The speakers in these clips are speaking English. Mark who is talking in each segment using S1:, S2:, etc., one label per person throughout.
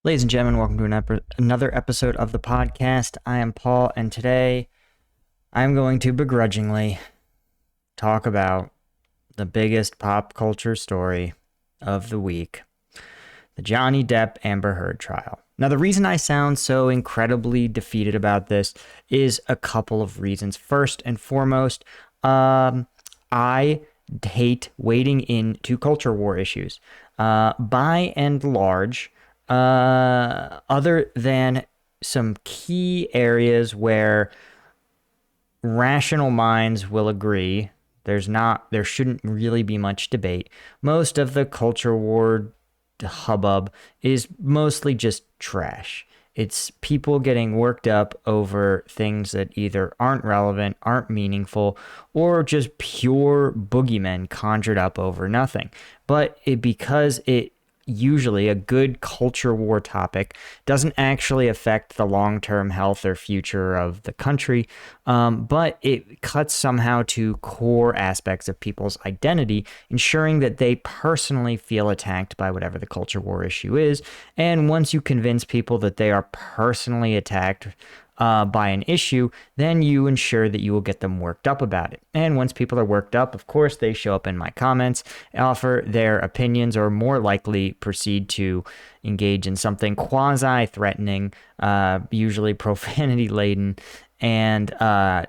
S1: Ladies and gentlemen, welcome to another episode of the podcast. I am Paul, and today I'm going to begrudgingly talk about the biggest pop culture story of the week, the Johnny Depp Amber Heard trial. Now, the reason I sound so incredibly defeated about this is a couple of reasons. First and foremost, I hate wading into culture war issues. By and large, other than some key areas where rational minds will agree, there shouldn't really be much debate. Most of the culture war hubbub is mostly just trash. It's people getting worked up over things that either aren't relevant, aren't meaningful, or just pure boogeymen conjured up over nothing. But because it usually a good culture war topic doesn't actually affect the long-term health or future of the country, but it cuts somehow to core aspects of people's identity, ensuring that they personally feel attacked by whatever the culture war issue is. And once you convince people that they are personally attacked by an issue, then you ensure that you will get them worked up about it. And once people are worked up, of course, they show up in my comments, offer their opinions, or more likely proceed to engage in something quasi-threatening, usually profanity-laden, and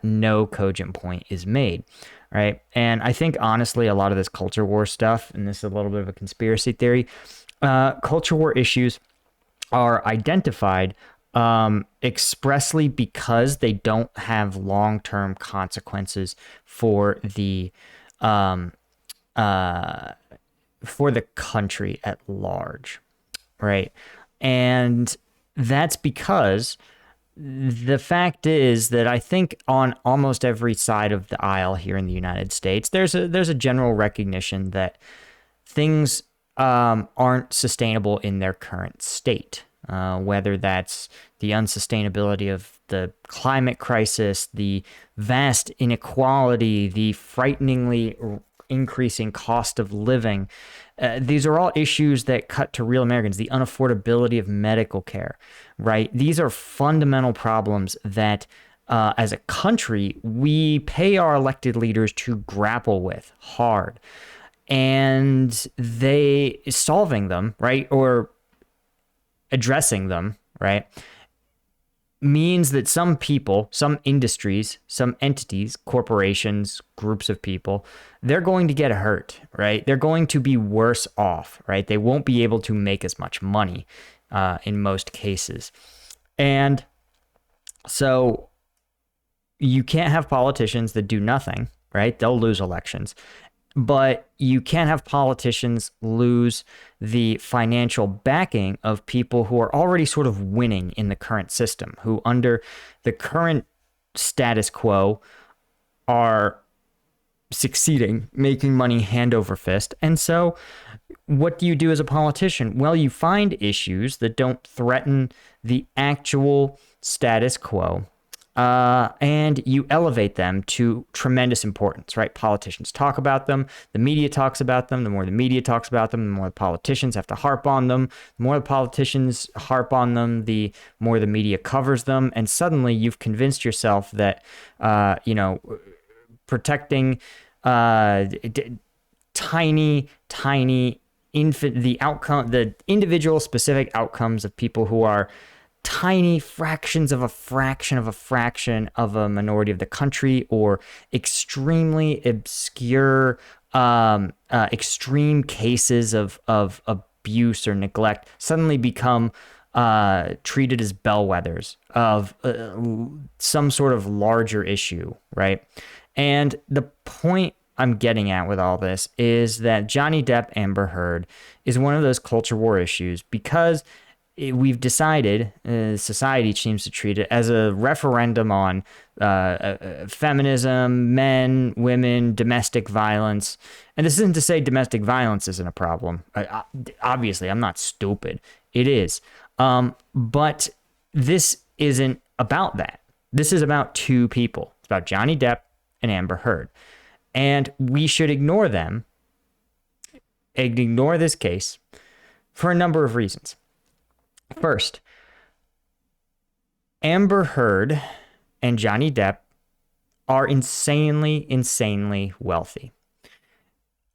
S1: no cogent point is made. Right. And I think, honestly, a lot of this culture war stuff, and this is a little bit of a conspiracy theory, culture war issues are identified expressly because they don't have long-term consequences for the country at large, right? And that's because the fact is that I think on almost every side of the aisle here in the United States, there's a general recognition that things aren't sustainable in their current state. Whether that's the unsustainability of the climate crisis, the vast inequality, the frighteningly increasing cost of living. These are all issues that cut to real Americans, the unaffordability of medical care, right? These are fundamental problems that as a country, we pay our elected leaders to grapple with hard. And they solving them, right? Or addressing them, right, means that some people, some industries, some entities, corporations, groups of people, they're going to get hurt, right? They're going to be worse off, right? They won't be able to make as much money in most cases. And so you can't have politicians that do nothing, right? They'll lose elections. But you can't have politicians lose the financial backing of people who are already sort of winning in the current system, who under the current status quo are succeeding, making money hand over fist. And so what do you do as a politician? Well, you find issues that don't threaten the actual status quo. And you elevate them to tremendous importance, right? Politicians talk about them. The media talks about them. The more the media talks about them, the more the politicians have to harp on them. The more the politicians harp on them, the more the media covers them. And suddenly you've convinced yourself that, protecting the individual specific outcomes of people who are tiny fractions of a fraction of a fraction of a minority of the country, or extremely obscure, extreme cases of abuse or neglect, suddenly become treated as bellwethers of some sort of larger issue, right? And the point I'm getting at with all this is that Johnny Depp Amber Heard is one of those culture war issues because we've decided, society seems to treat it as a referendum on feminism, men, women, domestic violence. And this isn't to say domestic violence isn't a problem. Obviously, I'm not stupid. It is. But this isn't about that. This is about two people. It's about Johnny Depp and Amber Heard. And we should ignore them, ignore this case for a number of reasons. First, Amber Heard and Johnny Depp are insanely wealthy.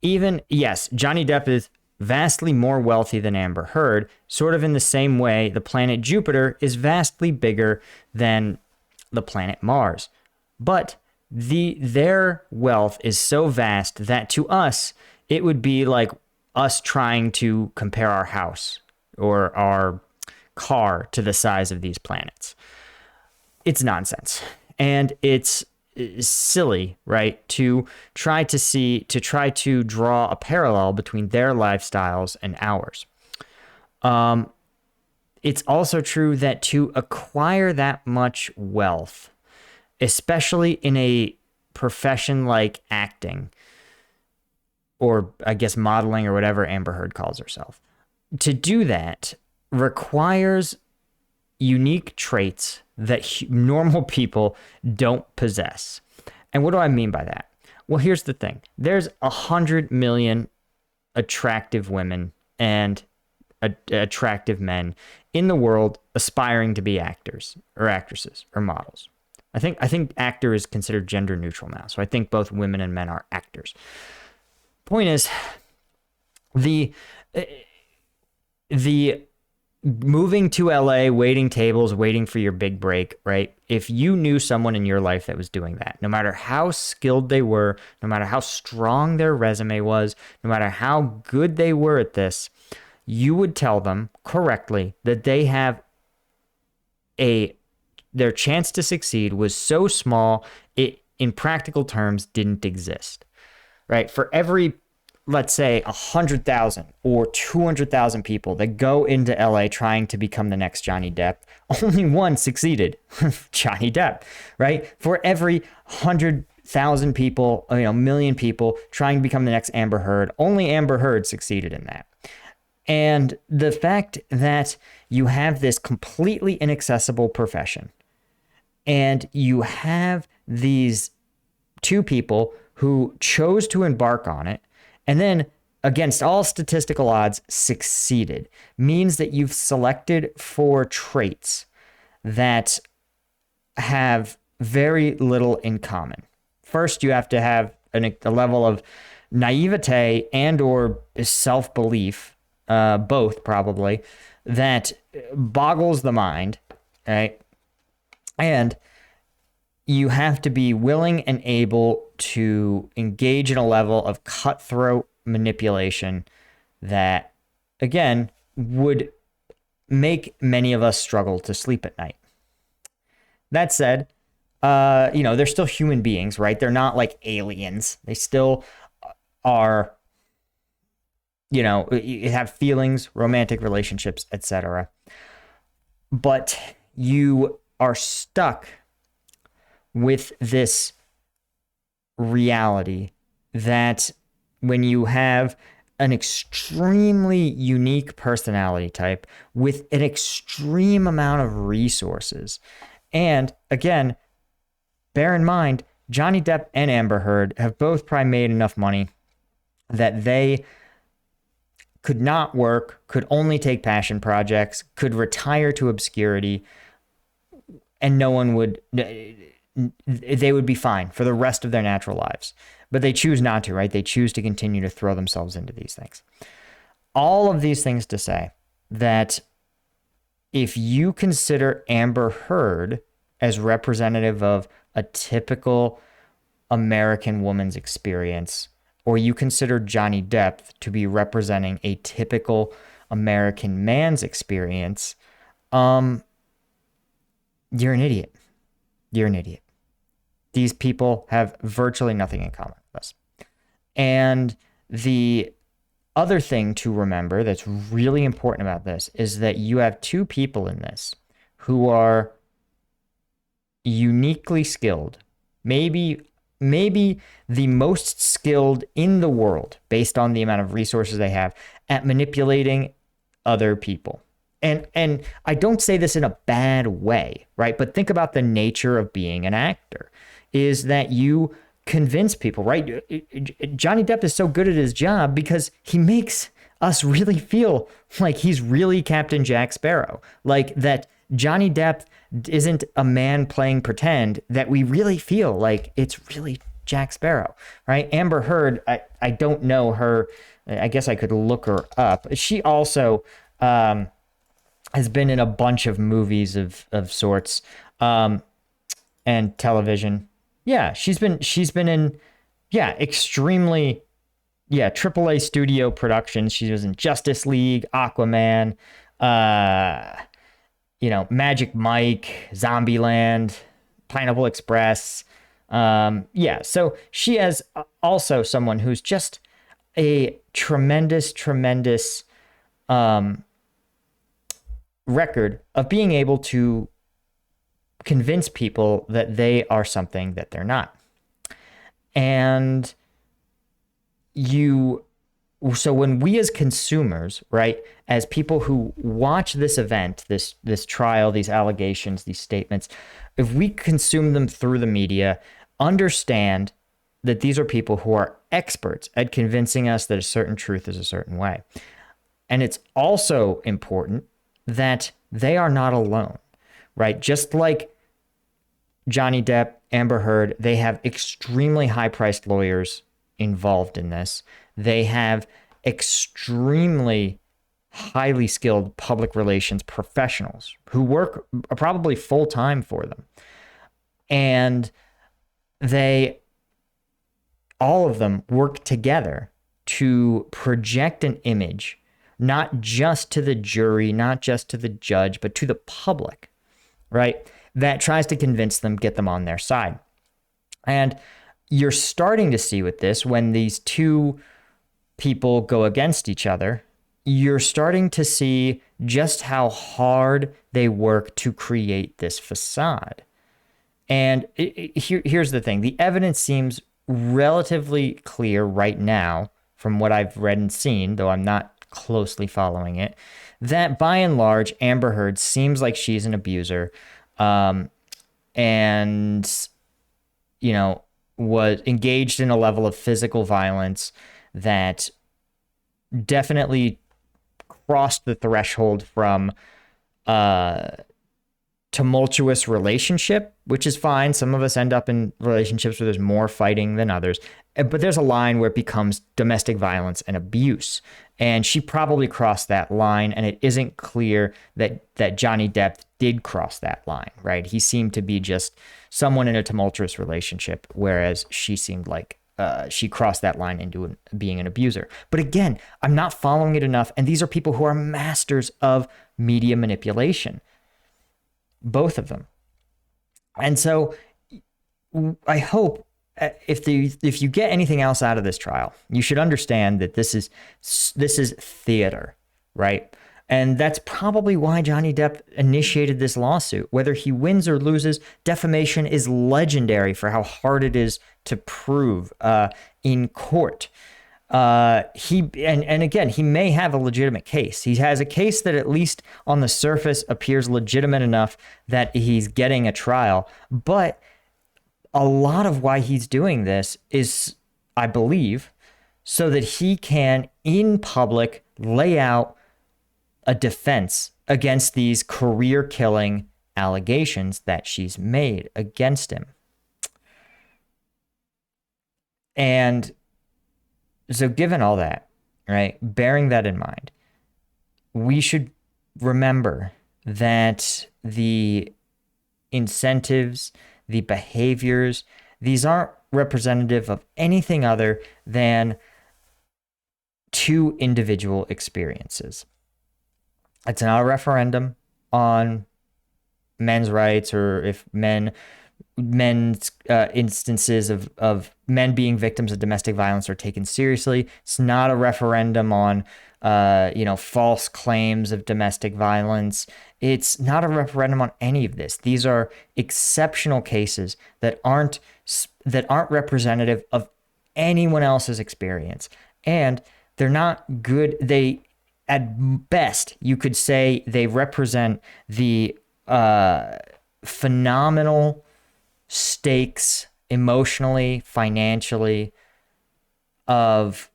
S1: Yes, Johnny Depp is vastly more wealthy than Amber Heard, sort of in the same way the planet Jupiter is vastly bigger than the planet Mars. But their wealth is so vast that to us, it would be like us trying to compare our house or our car to the size of these planets. It's nonsense. And it's silly, right? To try to draw a parallel between their lifestyles and ours. It's also true that to acquire that much wealth, especially in a profession like acting, or I guess modeling or whatever Amber Heard calls herself, to do that requires unique traits that normal people don't possess. And what do I mean by that? Well, here's the thing. There's 100 million attractive women and attractive men in the world aspiring to be actors or actresses or models. I think actor is considered gender neutral now. So I think both women and men are actors. Point is, the moving to LA, waiting tables, waiting for your big break, right? If you knew someone in your life that was doing that, no matter how skilled they were, no matter how strong their resume was, no matter how good they were at this, you would tell them correctly that they have their chance to succeed was so small, it in practical terms didn't exist, right? For every, let's say, 100,000 or 200,000 people that go into LA trying to become the next Johnny Depp, only one succeeded, Johnny Depp, right? For every 100,000 people, million people trying to become the next Amber Heard, only Amber Heard succeeded in that. And the fact that you have this completely inaccessible profession and you have these two people who chose to embark on it and then, against all statistical odds, succeeded, means that you've selected for traits that have very little in common. First, you have to have a level of naivete and or self-belief, both probably, that boggles the mind, right? And you have to be willing and able to engage in a level of cutthroat manipulation that, again, would make many of us struggle to sleep at night. That said, they're still human beings, right? They're not like aliens. They still are, have feelings, romantic relationships, etc. But you are stuck with this reality that when you have an extremely unique personality type with an extreme amount of resources, and again, bear in mind, Johnny Depp and Amber Heard have both probably made enough money that they could not work, could only take passion projects, could retire to obscurity, and no one would... they would be fine for the rest of their natural lives. But they choose not to, right? They choose to continue to throw themselves into these things. All of these things to say that if you consider Amber Heard as representative of a typical American woman's experience, or you consider Johnny Depp to be representing a typical American man's experience, you're an idiot. You're an idiot. These people have virtually nothing in common with us. And the other thing to remember that's really important about this is that you have two people in this who are uniquely skilled, maybe the most skilled in the world based on the amount of resources they have at manipulating other people. And I don't say this in a bad way, right? But think about the nature of being an actor, is that you convince people, right? Johnny Depp is so good at his job because he makes us really feel like he's really Captain Jack Sparrow, like that Johnny Depp isn't a man playing pretend, that we really feel like it's really Jack Sparrow, right? Amber Heard, I don't know her. I guess I could look her up. She also has been in a bunch of movies of sorts and television. Yeah, she's been in extremely AAA studio productions. She was in Justice League, Aquaman, Magic Mike, Zombieland, Pineapple Express. So she has also someone who's just a tremendous record of being able to convince people that they are something that they're not. And so when we as consumers, right, as people who watch this event, this trial, these allegations, these statements, if we consume them through the media, understand that these are people who are experts at convincing us that a certain truth is a certain way. And it's also important that they are not alone, right? Just like Johnny Depp, Amber Heard, they have extremely high-priced lawyers involved in this. They have extremely highly skilled public relations professionals who work probably full-time for them. And all of them work together to project an image, not just to the jury, not just to the judge, but to the public, right? That tries to convince them, get them on their side. And you're starting to see with this, when these two people go against each other, you're starting to see just how hard they work to create this facade. And here's the thing. The evidence seems relatively clear right now from what I've read and seen, though I'm not closely following it, that by and large, Amber Heard seems like she's an abuser, and, was engaged in a level of physical violence that definitely crossed the threshold from tumultuous relationship, which is fine. Some of us end up in relationships where there's more fighting than others. But there's a line where it becomes domestic violence and abuse. And she probably crossed that line, and it isn't clear that Johnny Depp did cross that line, right? He seemed to be just someone in a tumultuous relationship, whereas she seemed like she crossed that line into being an abuser. But again, I'm not following it enough, and these are people who are masters of media manipulation, both of them. And so I hope if you get anything else out of this trial, you should understand that this is theater, right? And that's probably why Johnny Depp initiated this lawsuit. Whether he wins or loses, defamation is legendary for how hard it is to prove in court. Again, he may have a legitimate case. He has a case that at least on the surface appears legitimate enough that he's getting a trial. But a lot of why he's doing this is, I believe, so that he can, in public, lay out a defense against these career-killing allegations that she's made against him. And so given all that, right, bearing that in mind, we should remember that the incentives, the behaviors, these aren't representative of anything other than two individual experiences. It's not a referendum on men's rights, or if men's instances of men being victims of domestic violence are taken seriously. It's not a referendum on false claims of domestic violence. It's not a referendum on any of this. These are exceptional cases that aren't representative of anyone else's experience, and they're not good. At best, you could say they represent the phenomenal stakes emotionally, financially, of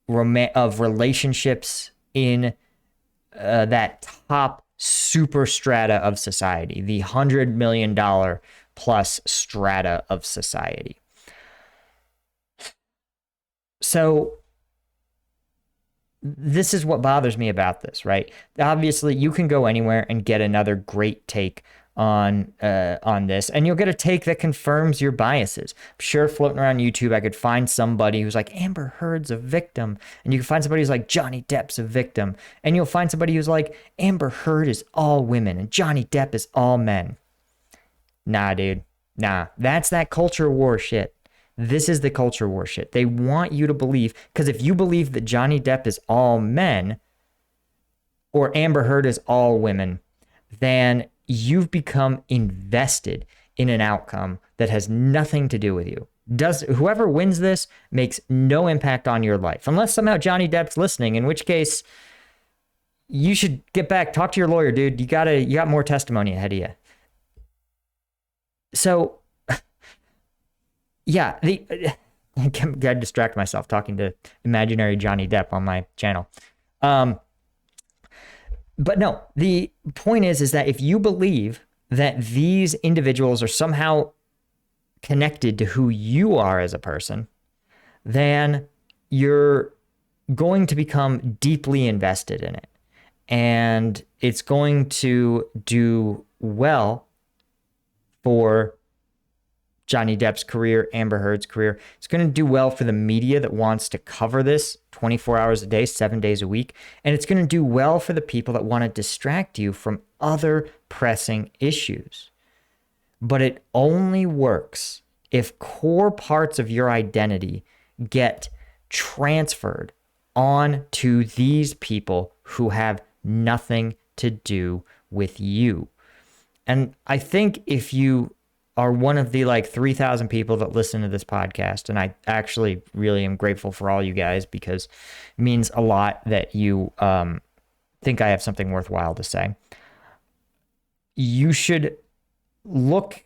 S1: of relationships in that top super strata of society, the $100 million plus strata of society. So this is what bothers me about this, right? Obviously, you can go anywhere and get another great take on this, and you'll get a take that confirms your biases. I'm sure floating around YouTube, I could find somebody who's like, Amber Heard's a victim, and you can find somebody who's like, Johnny Depp's a victim, and you'll find somebody who's like, Amber Heard is all women and Johnny Depp is all men. Nah, dude. Nah, that's that culture war shit. This is the culture war shit. They want you to believe, because if you believe that Johnny Depp is all men or Amber Heard is all women, then you've become invested in an outcome that has nothing to do with you. Whoever wins this makes no impact on your life, unless somehow Johnny Depp's listening, in which case you should get back, talk to your lawyer, dude. You got more testimony ahead of you. So yeah, I gotta distract myself talking to imaginary Johnny Depp on my channel. But no, the point is that if you believe that these individuals are somehow connected to who you are as a person, then you're going to become deeply invested in it. And it's going to do well for Johnny Depp's career, Amber Heard's career. It's going to do well for the media that wants to cover this 24 hours a day, 7 days a week. And it's going to do well for the people that want to distract you from other pressing issues. But it only works if core parts of your identity get transferred on to these people who have nothing to do with you. And I think if you are one of the like 3,000 people that listen to this podcast, and I actually really am grateful for all you guys, because it means a lot that you think I have something worthwhile to say. You should look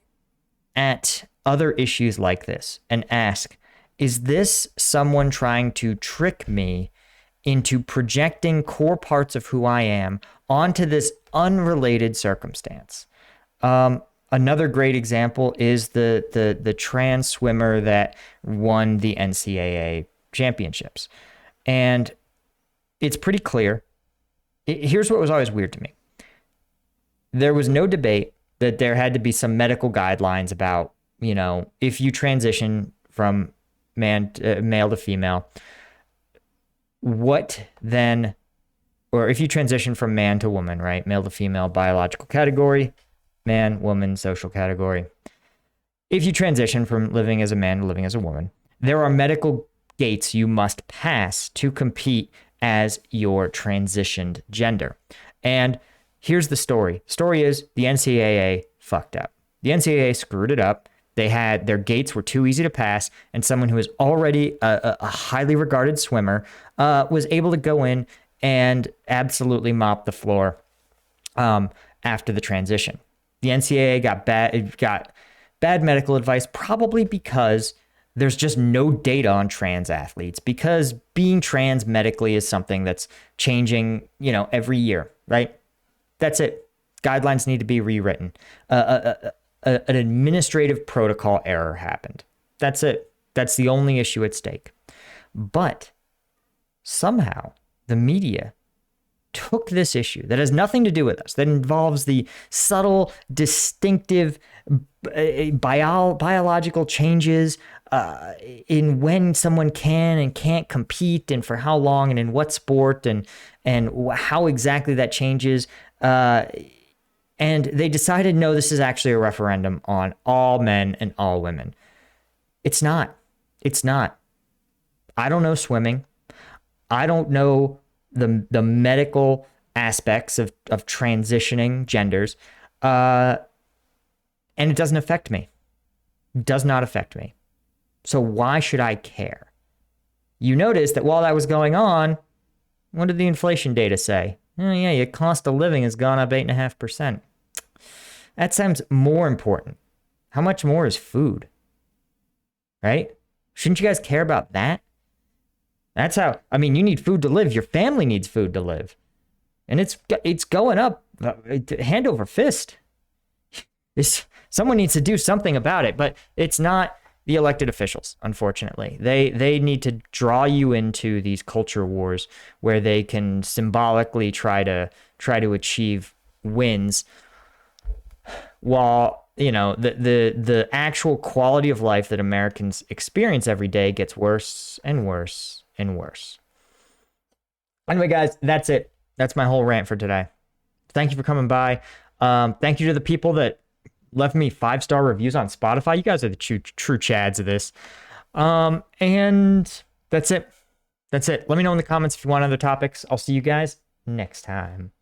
S1: at other issues like this and ask, is this someone trying to trick me into projecting core parts of who I am onto this unrelated circumstance? Another great example is the trans swimmer that won the NCAA championships. And it's pretty clear. Here's what was always weird to me. There was no debate that there had to be some medical guidelines about, you know, if you transition from male to female, what then, or if you transition from man to woman, right? Male to female, biological category, man, woman, social category. If you transition from living as a man to living as a woman, there are medical gates you must pass to compete as your transitioned gender. And here's the story. Story is the NCAA fucked up. The NCAA screwed it up. Their gates were too easy to pass, and someone who is already a highly regarded swimmer was able to go in and absolutely mop the floor after the transition. The NCAA got bad medical advice, probably because there's just no data on trans athletes, because being trans medically is something that's changing, you know, every year, right? That's it. Guidelines need to be rewritten. An administrative protocol error happened. That's it. That's the only issue at stake. But somehow the media took this issue that has nothing to do with us, that involves the subtle, distinctive biological changes in when someone can and can't compete, and for how long, and in what sport, and how exactly that changes. And they decided, no, this is actually a referendum on all men and all women. It's not. It's not. I don't know swimming. I don't know the medical aspects of transitioning genders. And it doesn't affect me. It does not affect me. So why should I care? You notice that while that was going on, what did the inflation data say? Oh yeah, your cost of living has gone up 8.5%. That sounds more important. How much more is food? Right? Shouldn't you guys care about that? That's how, I mean, you need food to live. Your family needs food to live. And it's going up hand over fist. Someone needs to do something about it, but it's not the elected officials, unfortunately. They need to draw you into these culture wars where they can symbolically try to achieve wins, while the actual quality of life that Americans experience every day gets worse and worse and worse. Anyway, guys, that's it. That's my whole rant for today. Thank you for coming by. Thank you to the people that left me 5-star reviews on Spotify. You guys are the true chads of this. And that's it. Let me know in the comments if you want other topics. I'll see you guys next time.